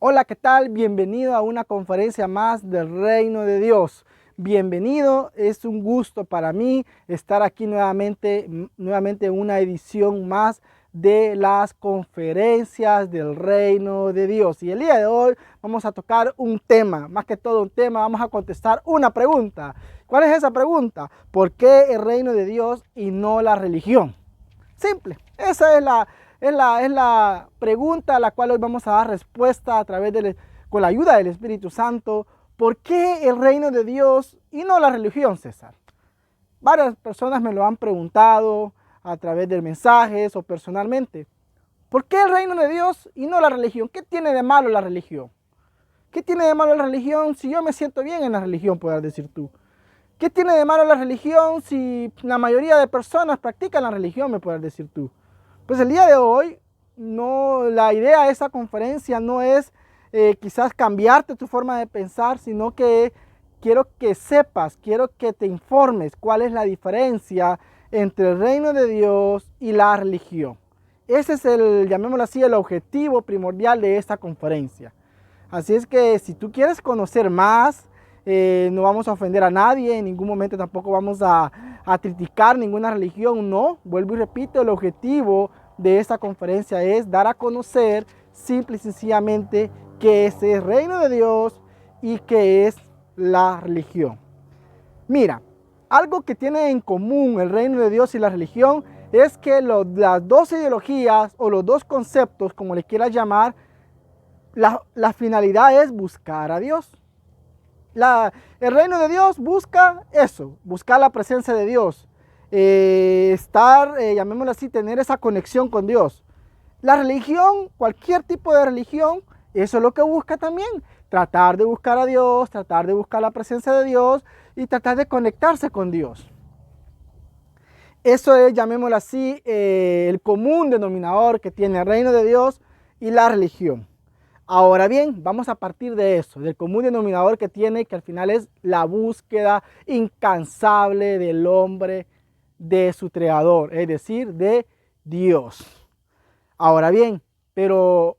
Hola, ¿qué tal? Bienvenido a una conferencia más del Reino de Dios. Bienvenido, es un gusto para mí estar aquí nuevamente en una edición más de las conferencias del Reino de Dios. Y el día de hoy vamos a tocar un tema, más que todo un tema, vamos a contestar una pregunta. ¿Cuál es esa pregunta? ¿Por qué el Reino de Dios y no la religión? Simple, esa es la pregunta a la cual hoy vamos a dar respuesta con la ayuda del Espíritu Santo. ¿Por qué el reino de Dios y no la religión, César? Varias personas me lo han preguntado a través de mensajes o personalmente. ¿Por qué el reino de Dios y no la religión? ¿Qué tiene de malo la religión? ¿Qué tiene de malo la religión si yo me siento bien en la religión, podrás decir tú? ¿Qué tiene de malo la religión si la mayoría de personas practican la religión, me puedes decir tú? Pues el día de hoy, no, la idea de esta conferencia no es quizás cambiarte tu forma de pensar, sino que quiero que sepas, quiero que te informes cuál es la diferencia entre el reino de Dios y la religión. Ese es llamémoslo así, el objetivo primordial de esta conferencia. Así es que si tú quieres conocer más, no vamos a ofender a nadie, en ningún momento tampoco vamos a criticar ninguna religión, no. Vuelvo y repito, el objetivo de esta conferencia es dar a conocer simple y sencillamente qué es el reino de Dios y qué es la religión. Mira, algo que tiene en común el reino de Dios y la religión es que las dos ideologías o los dos conceptos, como le quieras llamar, la finalidad es buscar a Dios. El reino de Dios busca eso, buscar la presencia de Dios, llamémoslo así, tener esa conexión con Dios. La religión, cualquier tipo de religión, eso es lo que busca también, tratar de buscar a Dios, tratar de buscar la presencia de Dios y tratar de conectarse con Dios. Eso es, llamémoslo así, el común denominador que tiene el reino de Dios y la religión. Ahora bien, vamos a partir de eso, del común denominador que tiene, que al final es la búsqueda incansable del hombre de su creador, es decir, de Dios. Ahora bien, pero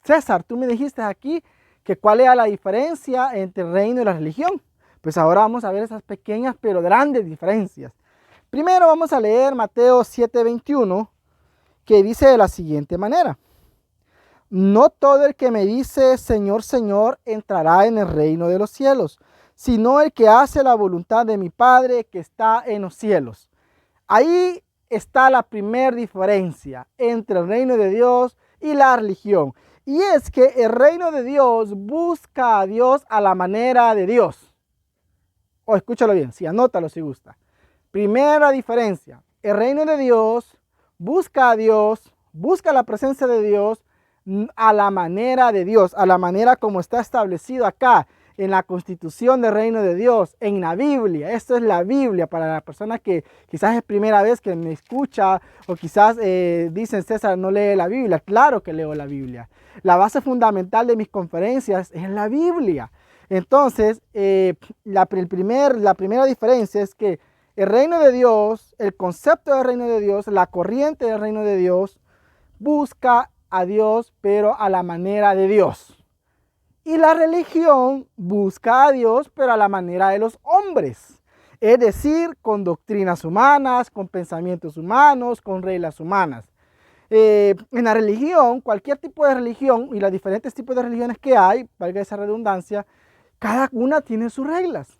César, tú me dijiste aquí que cuál era la diferencia entre el reino y la religión. Pues ahora vamos a ver esas pequeñas pero grandes diferencias. Primero vamos a leer Mateo 7:21, que dice de la siguiente manera. No todo el que me dice Señor, Señor entrará en el reino de los cielos, sino el que hace la voluntad de mi Padre que está en los cielos. Ahí está la primera diferencia entre el reino de Dios y la religión. Y es que el reino de Dios busca a Dios a la manera de Dios. O escúchalo bien, sí, anótalo si gusta. Primera diferencia, el reino de Dios busca a Dios, busca la presencia de Dios a la manera de Dios, a la manera como está establecido acá en la constitución del reino de Dios, en la Biblia. Esto es la Biblia para la persona que quizás es primera vez que me escucha o quizás dicen César no lee la Biblia. Claro que leo la Biblia. La base fundamental de mis conferencias es la Biblia. Entonces, la primera diferencia es que el reino de Dios, el concepto del reino de Dios, la corriente del reino de Dios, busca a Dios, pero a la manera de Dios. Y la religión busca a Dios, pero a la manera de los hombres. Es decir, con doctrinas humanas, con pensamientos humanos, con reglas humanas. En la religión, cualquier tipo de religión y los diferentes tipos de religiones que hay, valga esa redundancia, cada una tiene sus reglas.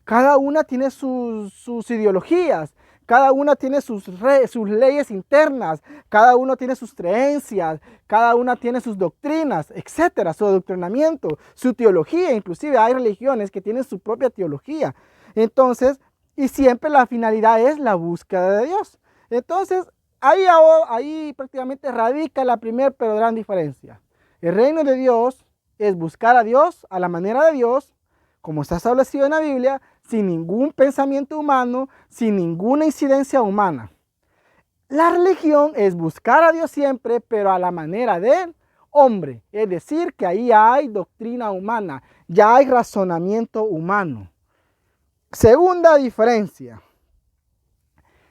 Cada una tiene sus ideologías, cada una tiene sus leyes internas, cada uno tiene sus creencias, cada una tiene sus doctrinas, etcétera, su adoctrinamiento, su teología. Inclusive hay religiones que tienen su propia teología. Entonces, y siempre la finalidad es la búsqueda de Dios. Entonces, ahí prácticamente radica la primera pero gran diferencia. El reino de Dios es buscar a Dios a la manera de Dios, como está establecido en la Biblia, sin ningún pensamiento humano, sin ninguna incidencia humana. La religión es buscar a Dios siempre, pero a la manera del hombre. Es decir, que ahí hay doctrina humana, ya hay razonamiento humano. Segunda diferencia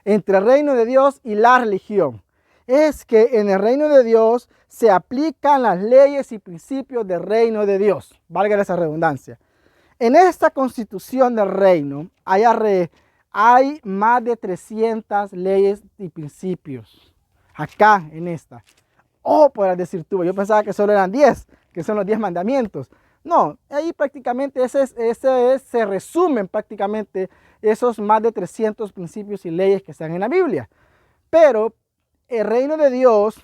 entre el reino de Dios y la religión es que en el reino de Dios se aplican las leyes y principios del reino de Dios. Valga esa redundancia. En esta constitución del reino hay más de 300 leyes y principios. Acá en esta. Podrás decir tú, yo pensaba que solo eran 10, que son los 10 mandamientos. No, ahí prácticamente se resumen prácticamente esos más de 300 principios y leyes que están en la Biblia. Pero el reino de Dios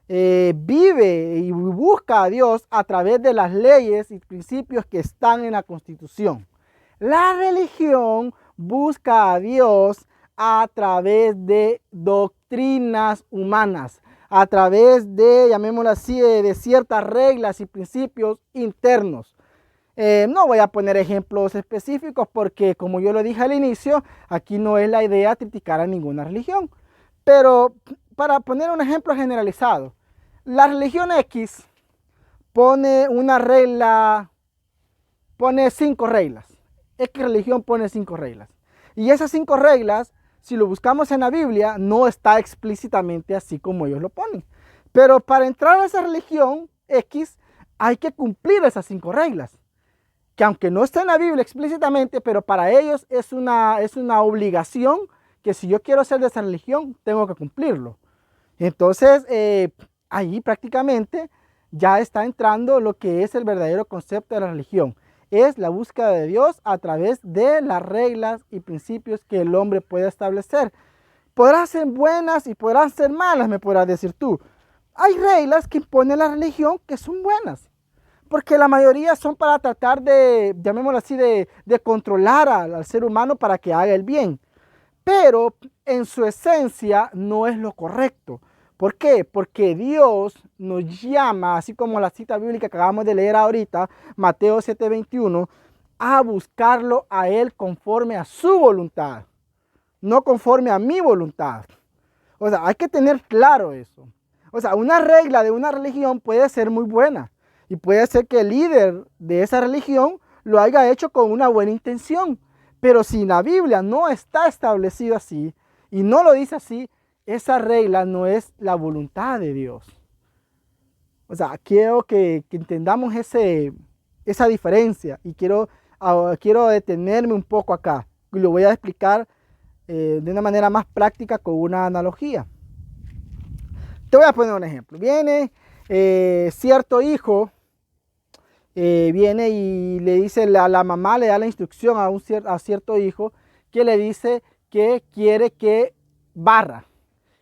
vive y busca a Dios a través de las leyes y principios que están en la Constitución. La religión busca a Dios a través de doctrinas humanas, a través de, llamémoslo así, de ciertas reglas y principios internos. No voy a poner ejemplos específicos porque, como yo lo dije al inicio, aquí no es la idea criticar a ninguna religión. Pero para poner un ejemplo generalizado, la religión X pone una regla, pone 5 reglas. X religión pone 5 reglas. Y esas 5 reglas, si lo buscamos en la Biblia, no está explícitamente así como ellos lo ponen. Pero para entrar a esa religión X, hay que cumplir esas 5 reglas. Que aunque no está en la Biblia explícitamente, pero para ellos es una obligación que si yo quiero ser de esa religión, tengo que cumplirlo. Entonces, ahí prácticamente ya está entrando lo que es el verdadero concepto de la religión. Es la búsqueda de Dios a través de las reglas y principios que el hombre puede establecer. Podrán ser buenas y podrán ser malas, me podrás decir tú. Hay reglas que impone la religión que son buenas, porque la mayoría son para tratar de, llamémoslo así, de controlar al ser humano para que haga el bien. Pero en su esencia no es lo correcto. ¿Por qué? Porque Dios nos llama, así como la cita bíblica que acabamos de leer ahorita, Mateo 7:21, a buscarlo a Él conforme a su voluntad, no conforme a mi voluntad. O sea, hay que tener claro eso. O sea, una regla de una religión puede ser muy buena y puede ser que el líder de esa religión lo haya hecho con una buena intención. Pero si la Biblia no está establecido así y no lo dice así, esa regla no es la voluntad de Dios. O sea, quiero que entendamos esa diferencia y quiero detenerme un poco acá. Y lo voy a explicar de una manera más práctica con una analogía. Te voy a poner un ejemplo. Viene cierto hijo, viene y le dice, la mamá le da la instrucción a cierto hijo que le dice que quiere que barra.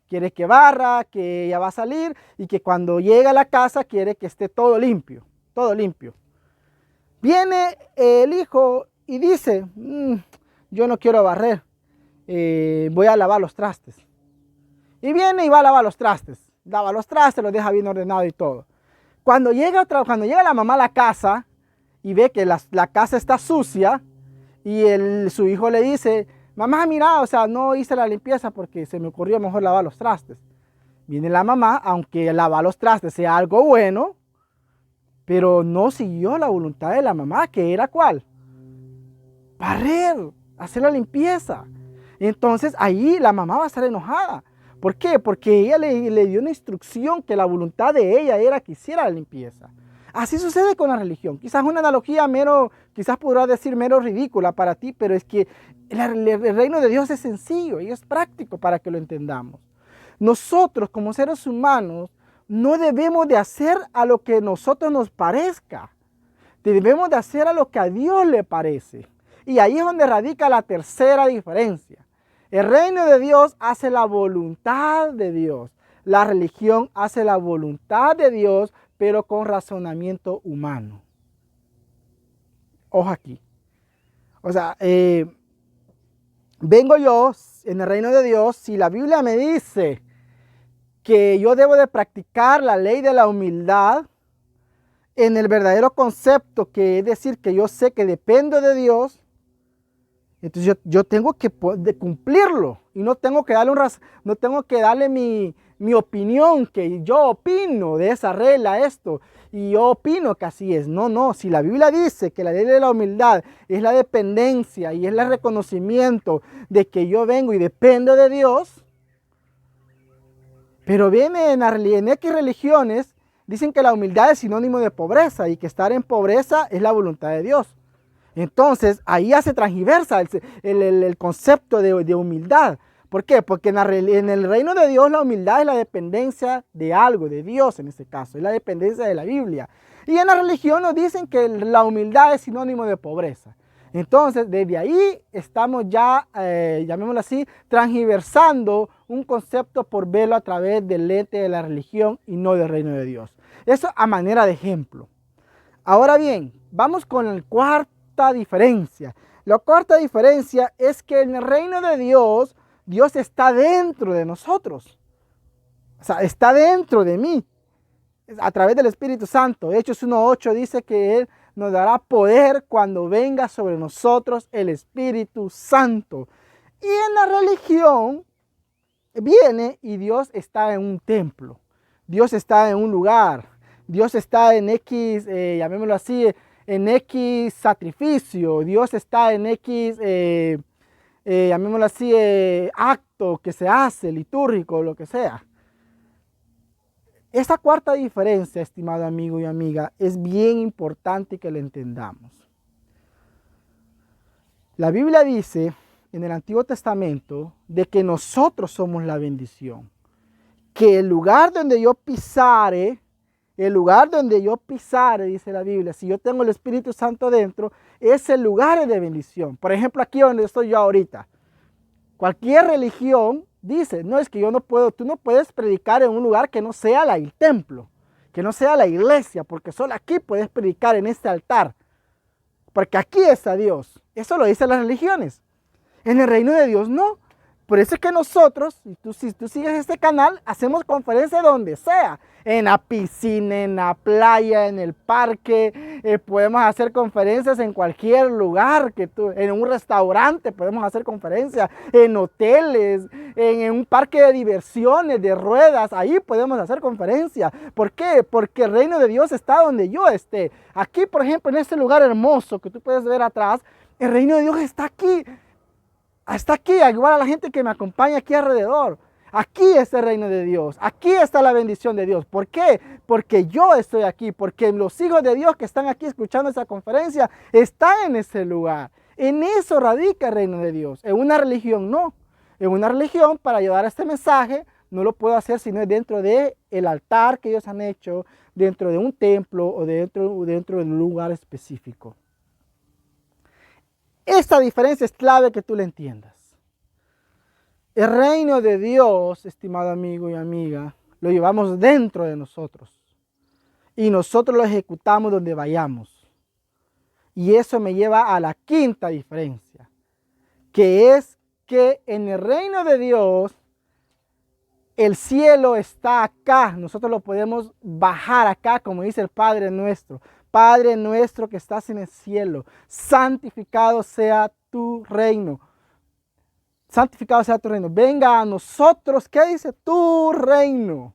Quiere que barra, que ella va a salir y que cuando llegue a la casa quiere que esté todo limpio, todo limpio. Viene el hijo y dice, yo no quiero barrer, voy a lavar los trastes. Y viene y va a lavar los trastes. Lava los trastes, los deja bien ordenado y todo. Cuando llega la mamá a la casa y ve que la casa está sucia y su hijo le dice, mamá, mira, o sea, no hice la limpieza porque se me ocurrió mejor lavar los trastes. Viene la mamá, aunque lavar los trastes sea algo bueno, pero no siguió la voluntad de la mamá, que era ¿cuál? Barrer, hacer la limpieza. Entonces ahí la mamá va a estar enojada. ¿Por qué? Porque ella le dio una instrucción que la voluntad de ella era que hiciera la limpieza. Así sucede con la religión. Quizás una analogía quizás podrás decir mero ridícula para ti, pero es que el reino de Dios es sencillo y es práctico para que lo entendamos. Nosotros como seres humanos no debemos de hacer a lo que a nosotros nos parezca. Debemos de hacer a lo que a Dios le parece. Y ahí es donde radica la tercera diferencia. El reino de Dios hace la voluntad de Dios. La religión hace la voluntad de Dios, pero con razonamiento humano. Ojo aquí. O sea, vengo yo en el reino de Dios, si la Biblia me dice que yo debo de practicar la ley de la humildad en el verdadero concepto, que es decir, que yo sé que dependo de Dios, entonces yo tengo que cumplirlo y no tengo que darle mi opinión, que yo opino de esa regla esto y yo opino que así es. No, si la Biblia dice que la ley de la humildad es la dependencia y es el reconocimiento de que yo vengo y dependo de Dios, Pero viene en X religiones, dicen que la humildad es sinónimo de pobreza y que estar en pobreza es la voluntad de Dios. Entonces, ahí ya se transgiversa el concepto de humildad. ¿Por qué? Porque en el reino de Dios la humildad es la dependencia de algo, de Dios en este caso, es la dependencia de la Biblia. Y en la religión nos dicen que la humildad es sinónimo de pobreza. Entonces, desde ahí estamos ya, llamémoslo así, transgiversando un concepto por verlo a través del lente de la religión y no del reino de Dios. Eso a manera de ejemplo. Ahora bien, vamos con la cuarta diferencia. La cuarta diferencia es que en el reino de Dios, Dios está dentro de nosotros. O sea, está dentro de mí. A través del Espíritu Santo. Hechos 1:8 dice que Él nos dará poder cuando venga sobre nosotros el Espíritu Santo. Y en la religión viene y Dios está en un templo. Dios está en un lugar. Dios está en X, llamémoslo así, en X sacrificio. Dios está en X, llamémoslo así, acto que se hace, litúrgico, lo que sea. Esta cuarta diferencia, estimado amigo y amiga, es bien importante que la entendamos. La Biblia dice en el Antiguo Testamento de que nosotros somos la bendición. Que el lugar donde yo pisare, dice la Biblia, si yo tengo el Espíritu Santo dentro, ese lugar es de bendición. Por ejemplo, aquí donde estoy yo ahorita. Cualquier religión dice, no, es que yo no puedo, tú no puedes predicar en un lugar que no sea el templo, que no sea la iglesia, porque solo aquí puedes predicar en este altar, porque aquí está Dios. Eso lo dicen las religiones. En el reino de Dios no. Por eso es que nosotros, si tú sigues este canal, hacemos conferencias donde sea. En la piscina, en la playa, en el parque. Podemos hacer conferencias en cualquier lugar. En un restaurante podemos hacer conferencias. En hoteles, en un parque de diversiones, de ruedas. Ahí podemos hacer conferencias. ¿Por qué? Porque el reino de Dios está donde yo esté. Aquí, por ejemplo, en este lugar hermoso que tú puedes ver atrás, el reino de Dios está aquí. Hasta aquí, igual a la gente que me acompaña aquí alrededor. Aquí está el reino de Dios. Aquí está la bendición de Dios. ¿Por qué? Porque yo estoy aquí. Porque los hijos de Dios que están aquí escuchando esta conferencia están en ese lugar. En eso radica el reino de Dios. En una religión no. En una religión, para llevar este mensaje, no lo puedo hacer sino dentro del altar que ellos han hecho, dentro de un templo o dentro de un lugar específico. Esta diferencia es clave que tú la entiendas. El reino de Dios, estimado amigo y amiga, lo llevamos dentro de nosotros. Y nosotros lo ejecutamos donde vayamos. Y eso me lleva a la quinta diferencia, que es que en el reino de Dios, el cielo está acá. Nosotros lo podemos bajar acá, como dice el Padre nuestro. Padre nuestro que estás en el cielo, santificado sea tu reino. Santificado sea tu reino. Venga a nosotros, ¿qué dice? Tu reino.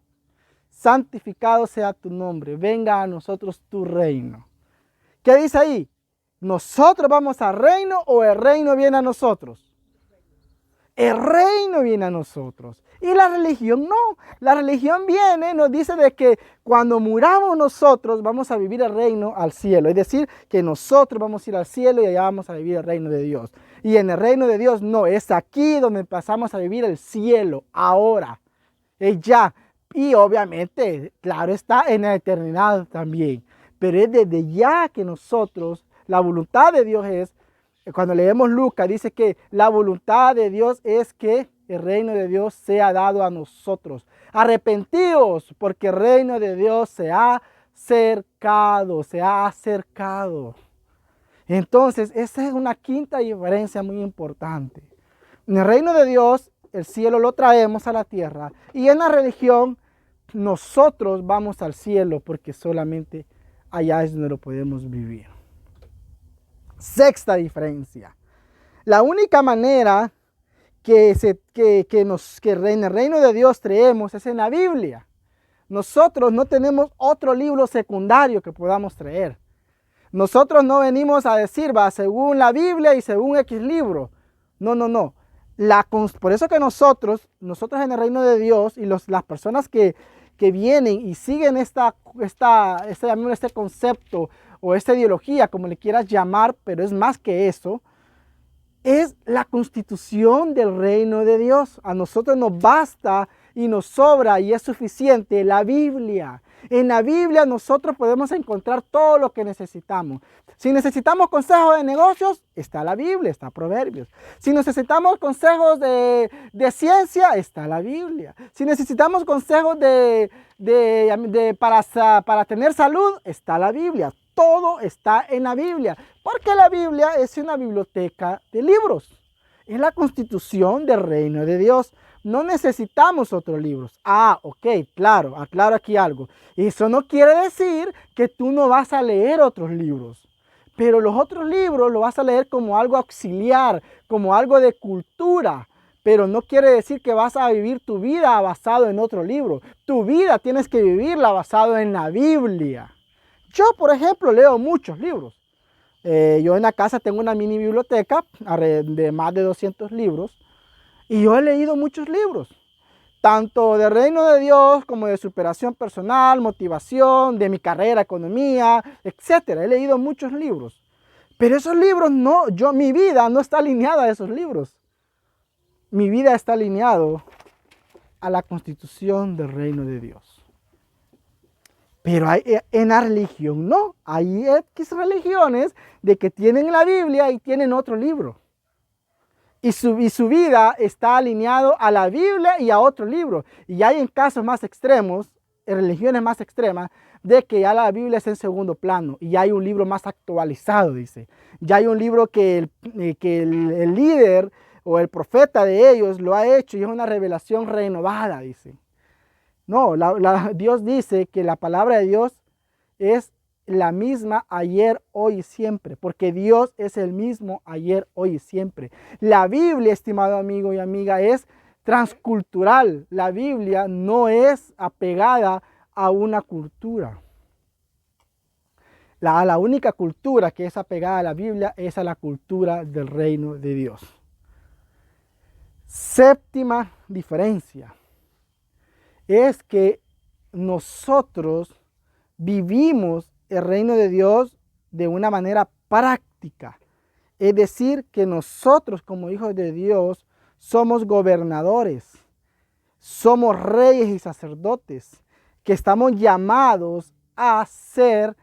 Santificado sea tu nombre. Venga a nosotros tu reino. ¿Qué dice ahí? ¿Nosotros vamos al reino o el reino viene a nosotros? El reino viene a nosotros. Y la religión no. La religión viene, nos dice de que cuando muramos nosotros vamos a vivir el reino al cielo. Es decir, que nosotros vamos a ir al cielo y allá vamos a vivir el reino de Dios. Y en el reino de Dios no, es aquí donde pasamos a vivir el cielo, ahora. Es ya. Y obviamente, claro está, en la eternidad también. Pero es desde ya que nosotros, la voluntad de Dios es, cuando leemos Lucas, dice que la voluntad de Dios es que el reino de Dios sea dado a nosotros. Arrepentidos, porque el reino de Dios se ha acercado, se ha acercado. Entonces, esa es una quinta diferencia muy importante. En el reino de Dios, el cielo lo traemos a la tierra. Y en la religión, nosotros vamos al cielo porque solamente allá es donde lo podemos vivir. Sexta diferencia. La única manera que en el reino de Dios traemos es en la Biblia. Nosotros no tenemos otro libro secundario que podamos traer. Nosotros no venimos a decir, va, según la Biblia y según X libro. No. Por eso que nosotros en el reino de Dios y las personas que vienen y siguen este concepto o esta ideología, como le quieras llamar, pero es más que eso, es la constitución del reino de Dios. A nosotros nos basta y nos sobra y es suficiente la Biblia. En la Biblia nosotros podemos encontrar todo lo que necesitamos. Si necesitamos consejos de negocios, está la Biblia, está Proverbios. Si necesitamos consejos de ciencia, está la Biblia. Si necesitamos consejos para tener salud, está la Biblia. Todo está en la Biblia, porque la Biblia es una biblioteca de libros. Es la constitución del reino de Dios. No necesitamos otros libros. Ok, claro, aclaro aquí algo. Eso no quiere decir que tú no vas a leer otros libros. Pero los otros libros los vas a leer como algo auxiliar, como algo de cultura. Pero no quiere decir que vas a vivir tu vida basado en otro libro. Tu vida tienes que vivirla basado en la Biblia. Yo, por ejemplo, leo muchos libros. Yo en la casa tengo una mini biblioteca de más de 200 libros. Y yo he leído muchos libros, tanto del reino de Dios como de superación personal, motivación, de mi carrera, economía, etc. He leído muchos libros. Pero esos libros mi vida no está alineada a esos libros. Mi vida está alineada a la constitución del reino de Dios. Pero en la religión no. Hay X religiones de que tienen la Biblia y tienen otro libro. Y su vida está alineado a la Biblia y a otro libro. Y hay en casos más extremos, en religiones más extremas, de que ya la Biblia está en segundo plano. Y ya hay un libro más actualizado, dice. Ya hay un libro que el líder o el profeta de ellos lo ha hecho y es una revelación renovada, dice. No, Dios dice que la palabra de Dios es la misma ayer, hoy y siempre, porque Dios es el mismo ayer, hoy y siempre. La Biblia, estimado amigo y amiga, es transcultural. La Biblia no es apegada a una cultura. La única cultura que es apegada a la Biblia es a la cultura del reino de Dios. Séptima diferencia es que nosotros vivimos el reino de Dios de una manera práctica. Es decir, que nosotros como hijos de Dios somos gobernadores, somos reyes y sacerdotes, que estamos llamados a ser,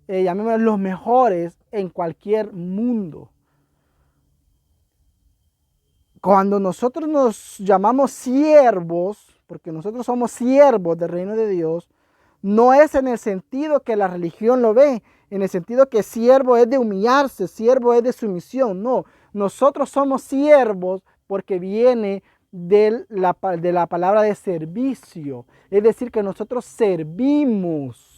llamémoslo, los mejores en cualquier mundo. Cuando nosotros nos llamamos siervos, porque nosotros somos siervos del reino de Dios, no es en el sentido que la religión lo ve, en el sentido que siervo es de humillarse, siervo es de sumisión. No, nosotros somos siervos porque viene de la palabra de servicio. Es decir, que nosotros servimos.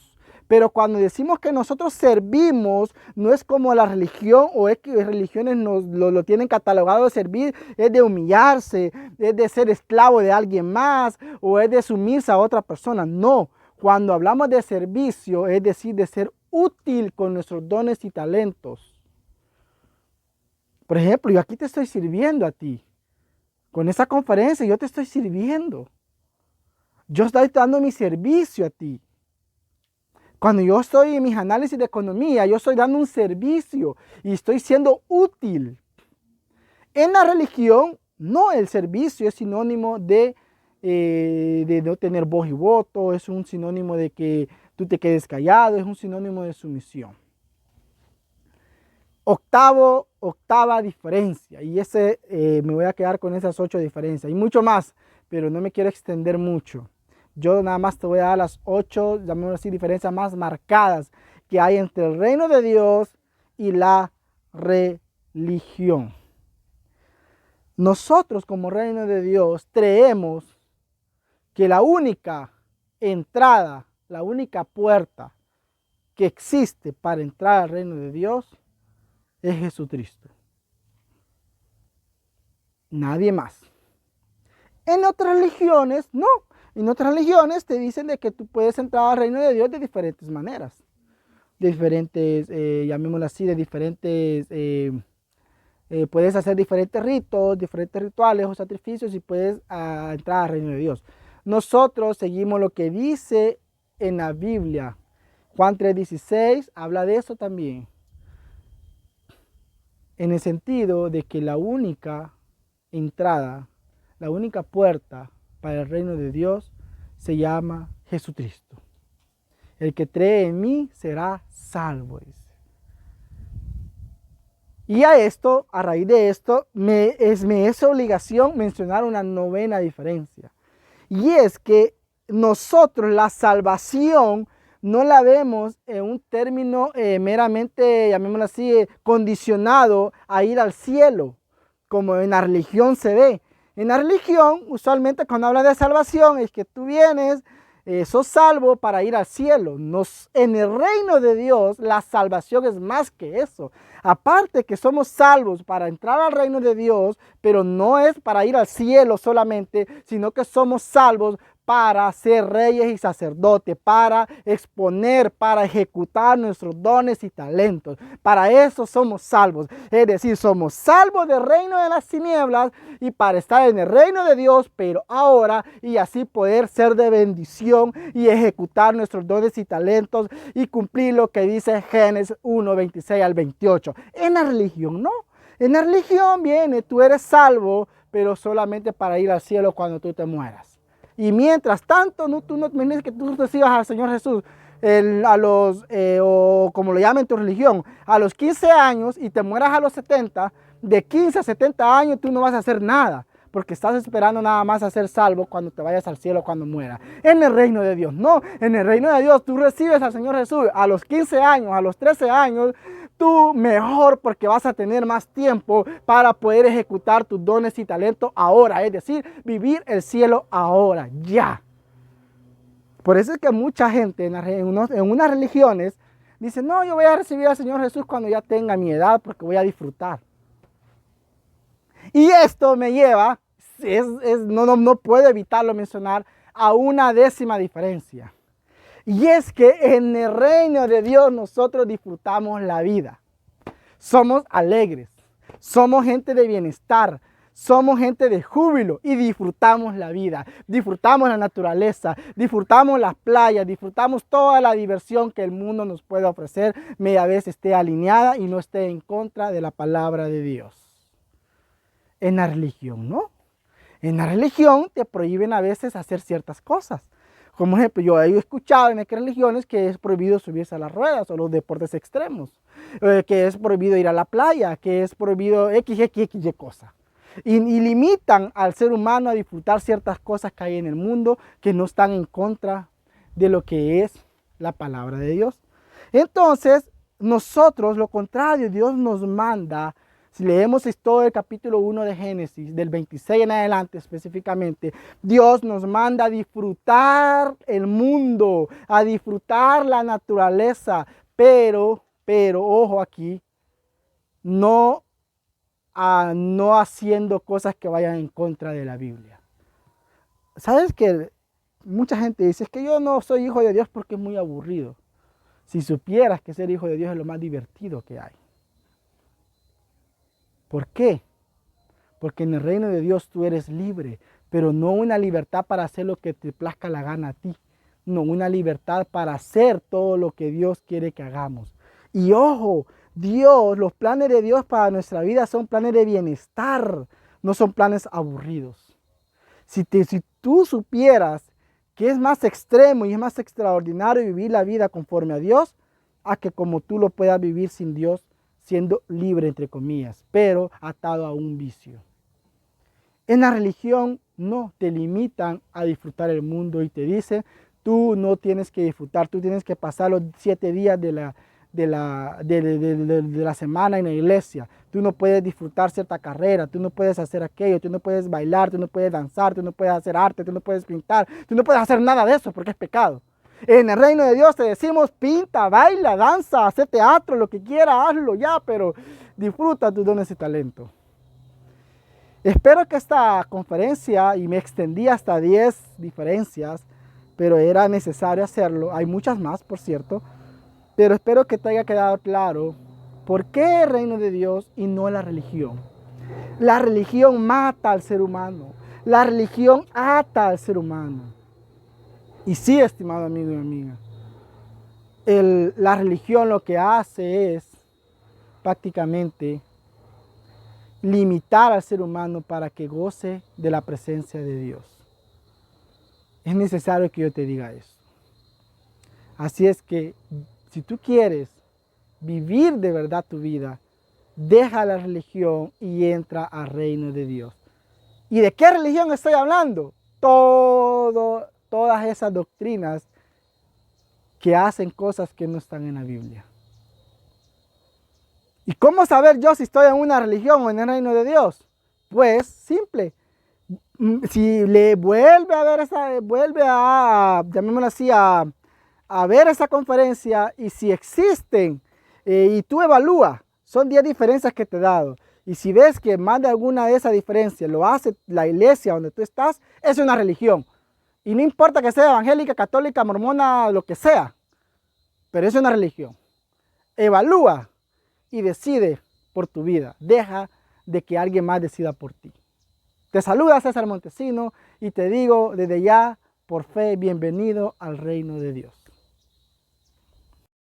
Pero cuando decimos que nosotros servimos, no es como la religión o es que religiones lo tienen catalogado de servir, es de humillarse, es de ser esclavo de alguien más o es de sumirse a otra persona. No, cuando hablamos de servicio, es decir, de ser útil con nuestros dones y talentos. Por ejemplo, yo aquí te estoy sirviendo a ti. Con esta conferencia yo te estoy sirviendo. Yo estoy dando mi servicio a ti. Cuando yo estoy en mis análisis de economía, yo estoy dando un servicio y estoy siendo útil. En la religión, no, el servicio es sinónimo de no tener voz y voto, es un sinónimo de que tú te quedes callado, es un sinónimo de sumisión. Octava diferencia, y me voy a quedar con esas 8 diferencias, y mucho más, pero no me quiero extender mucho. Yo nada más te voy a dar las 8, llamémoslo así, diferencias más marcadas que hay entre el reino de Dios y la religión. Nosotros como reino de Dios creemos que la única entrada, la única puerta que existe para entrar al reino de Dios es Jesucristo. Nadie más. En otras religiones, no. En otras religiones te dicen de que tú puedes entrar al reino de Dios de diferentes maneras. De diferentes, llamémoslo así, de diferentes Puedes hacer diferentes ritos, diferentes rituales o sacrificios y puedes entrar al reino de Dios. Nosotros seguimos lo que dice en la Biblia. Juan 3:16 habla de eso también. En el sentido de que la única entrada, la única puerta para el reino de Dios se llama Jesucristo. El que cree en mí será salvo. Y a raíz de esto, me es obligación mencionar una novena diferencia. Y es que nosotros la salvación no la vemos en un término meramente, llamémoslo así, condicionado a ir al cielo, como en la religión se ve. En la religión, usualmente cuando hablan de salvación, es que tú vienes, sos salvo para ir al cielo. En el reino de Dios, la salvación es más que eso. Aparte que somos salvos para entrar al reino de Dios, pero no es para ir al cielo solamente, sino que somos salvos para ser reyes y sacerdotes, para exponer, para ejecutar nuestros dones y talentos. Para eso somos salvos. Es decir, somos salvos del reino de las tinieblas y para estar en el reino de Dios, pero ahora, y así poder ser de bendición y ejecutar nuestros dones y talentos y cumplir lo que dice Génesis 1:26 al 28. En la religión no. En la religión viene, tú eres salvo, pero solamente para ir al cielo cuando tú te mueras. Y mientras tanto, tú no tienes que tú recibas al Señor Jesús o como lo llaman en tu religión, a los 15 años y te mueras a los 70, de 15 a 70 años tú no vas a hacer nada, porque estás esperando nada más a ser salvo cuando te vayas al cielo, cuando mueras. En el reino de Dios, no, en el reino de Dios tú recibes al Señor Jesús a los 15 años, a los 13 años, tú mejor porque vas a tener más tiempo para poder ejecutar tus dones y talentos ahora, es decir, vivir el cielo ahora, ya. Por eso es que mucha gente en unas religiones dice, no, yo voy a recibir al Señor Jesús cuando ya tenga mi edad porque voy a disfrutar. Y esto me lleva, no puedo evitarlo mencionar, a una décima diferencia. Y es que en el reino de Dios nosotros disfrutamos la vida. Somos alegres, somos gente de bienestar, somos gente de júbilo y disfrutamos la vida, disfrutamos la naturaleza, disfrutamos las playas, disfrutamos toda la diversión que el mundo nos puede ofrecer, media vez esté alineada y no esté en contra de la palabra de Dios. En la religión, ¿no? En la religión te prohíben a veces hacer ciertas cosas. Como ejemplo, yo he escuchado en estas religiones que es prohibido subirse a las ruedas o los deportes extremos, que es prohibido ir a la playa, que es prohibido XY cosas. Y limitan al ser humano a disfrutar ciertas cosas que hay en el mundo que no están en contra de lo que es la palabra de Dios. Entonces, nosotros, lo contrario, Dios nos manda. Si leemos todo el capítulo 1 de Génesis, del 26 en adelante específicamente, Dios nos manda a disfrutar el mundo, a disfrutar la naturaleza, pero, ojo aquí, no haciendo cosas que vayan en contra de la Biblia. ¿Sabes que mucha gente dice, es que yo no soy hijo de Dios porque es muy aburrido? Si supieras que ser hijo de Dios es lo más divertido que hay. ¿Por qué? Porque en el reino de Dios tú eres libre, pero no una libertad para hacer lo que te plazca la gana a ti, no, una libertad para hacer todo lo que Dios quiere que hagamos. Y ojo, Dios, los planes de Dios para nuestra vida son planes de bienestar, no son planes aburridos. Si tú supieras que es más extremo y es más extraordinario vivir la vida conforme a Dios, a que como tú lo puedas vivir sin Dios, siendo libre, entre comillas, pero atado a un vicio. En la religión no, te limitan a disfrutar el mundo y te dicen, tú no tienes que disfrutar, tú tienes que pasar los 7 días de la semana en la iglesia. Tú no puedes disfrutar cierta carrera, tú no puedes hacer aquello, tú no puedes bailar, tú no puedes danzar, tú no puedes hacer arte, tú no puedes pintar, tú no puedes hacer nada de eso porque es pecado. En el reino de Dios te decimos, pinta, baila, danza, hace teatro, lo que quieras, hazlo ya, pero disfruta tus dones y talento. Espero que esta conferencia, y me extendí hasta 10 diferencias, pero era necesario hacerlo. Hay muchas más, por cierto, pero espero que te haya quedado claro ¿Por qué el reino de Dios y no la religión? La religión mata al ser humano. La religión ata al ser humano. Y sí, estimado amigo y amiga, la religión lo que hace es prácticamente limitar al ser humano para que goce de la presencia de Dios. Es necesario que yo te diga eso. Así es que si tú quieres vivir de verdad tu vida, deja la religión y entra al reino de Dios. ¿Y de qué religión estoy hablando? Todas esas doctrinas que hacen cosas que no están en la Biblia. ¿Y cómo saber yo si estoy en una religión o en el reino de Dios? Pues simple. Si le vuelve a ver llamémoslo así, a ver esa conferencia, y si existen, y tú evalúa, son 10 diferencias que te he dado. Y si ves que más de alguna de esas diferencias lo hace la iglesia donde tú estás, es una religión. Y no importa que sea evangélica, católica, mormona, lo que sea, pero es una religión. Evalúa y decide por tu vida. Deja de que alguien más decida por ti. Te saluda César Montesino y te digo desde ya, por fe, bienvenido al reino de Dios.